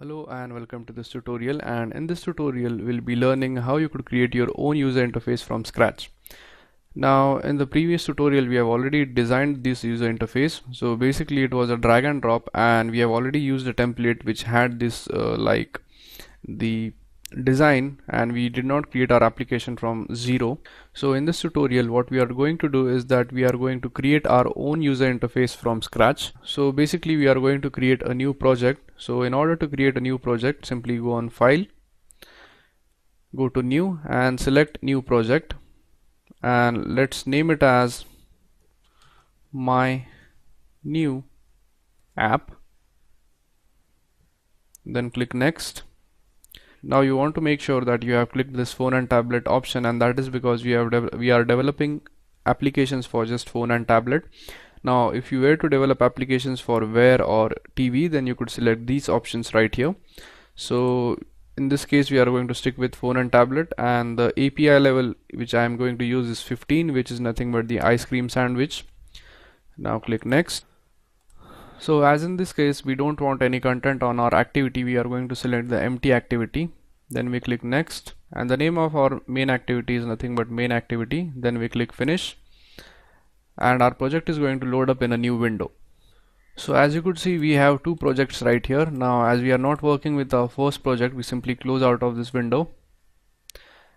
Hello and welcome to this tutorial, and in this tutorial we'll be learning how you could create your own user interface from scratch. Now in the previous tutorial we have already designed this user interface, so basically it was a drag and drop, and we have already used a template which had this like the design, and we did not create our application from zero. So in this tutorial what we are going to do is that we are going to create our own user interface from scratch. So basically we are going to create a new project. So in order to create a new project, simply go on File, go to New and select New Project, and let's name it as My New App. Then click Next. Now you want to make sure that you have clicked this phone and tablet option, and that is because we are developing applications for just phone and tablet. Now if you were to develop applications for Wear or TV, then you could select these options right here. So in this case we are going to stick with phone and tablet, and the API level which I am going to use is 15, which is nothing but the ice cream sandwich. Now click Next. So as in this case we don't want any content on our activity, we are going to select the empty activity. Then we click Next, and the name of our main activity is nothing but main activity. Then we click Finish, and our project is going to load up in a new window. So as you could see, we have two projects right here. Now as we are not working with our first project, we simply close out of this window,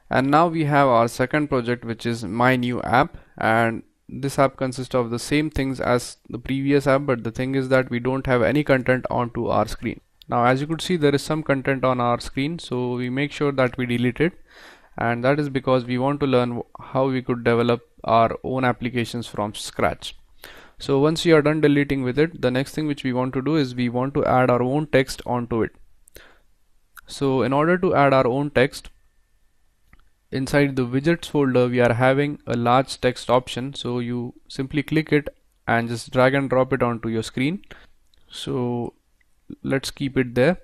and now we have our second project, which is My New App, and this app consists of the same things as the previous app, but the thing is that we don't have any content onto our screen. Now as you could see, there is some content on our screen, so we make sure that we delete it, and that is because we want to learn how we could develop our own applications from scratch. So once you are done deleting with it, the next thing which we want to do is we want to add our own text onto it. So in order to add our own text, inside the widgets folder we are having a large text option, so you simply click it and just drag and drop it onto your screen. So let's keep it there.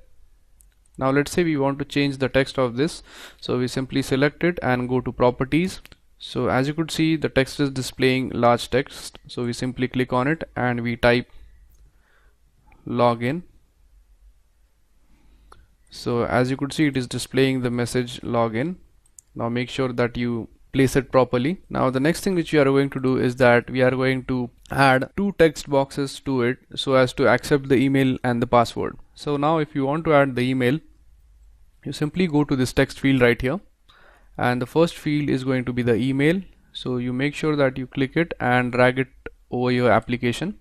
Now let's say we want to change the text of this, so we simply select it and go to Properties. So as you could see, the text is displaying large text, so we simply click on it and we type login. So as you could see, it is displaying the message login. Now make sure that you place it properly. Now the next thing which we are going to do is that we are going to add two text boxes to it so as to accept the email and the password. So now if you want to add the email, you simply go to this text field right here, and the first field is going to be the email. So you make sure that you click it and drag it over your application,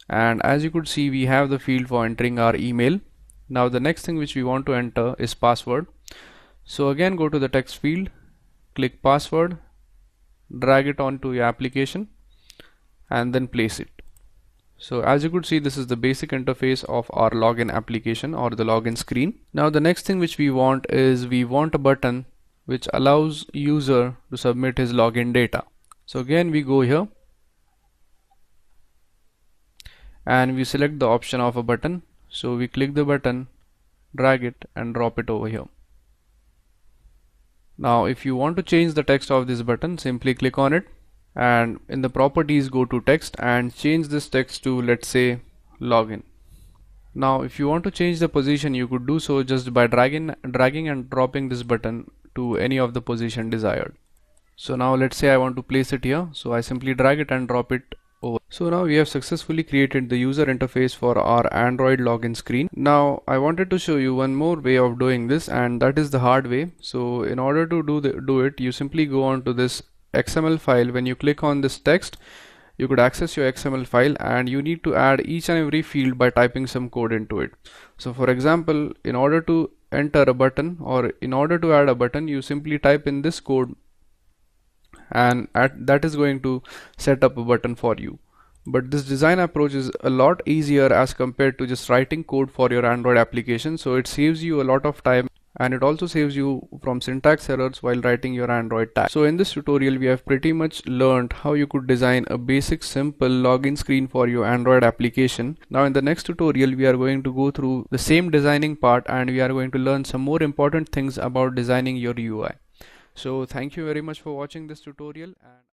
and as you could see, we have the field for entering our email. Now the next thing which we want to enter is password. So again, go to the text field, click password, drag it onto your application, and then place it. So as you could see, this is the basic interface of our login application or the login screen. Now the next thing which we want is we want a button which allows user to submit his login data. So again, we go here and we select the option of a button. So we click the button, drag it and drop it over here. Now if you want to change the text of this button, simply click on it, and in the properties go to text and change this text to, let's say, login. Now if you want to change the position, you could do so just by dragging and dropping this button to any of the position desired. So now let's say I want to place it here, so I simply drag it and drop it over. So now we have successfully created the user interface for our Android login screen. Now I wanted to show you one more way of doing this, and that is the hard way. So in order to do it, you simply go on to this XML file. When you click on this text, you could access your XML file, and you need to add each and every field by typing some code into it. So for example, in order to enter a button or in order to add a button, you simply type in this code, and that is going to set up a button for you. But this design approach is a lot easier as compared to just writing code for your Android application, so it saves you a lot of time, and it also saves you from syntax errors while writing your Android tag. So in this tutorial we have pretty much learned how you could design a basic simple login screen for your Android application. Now in the next tutorial we are going to go through the same designing part, and we are going to learn some more important things about designing your UI. So thank you very much for watching this tutorial. And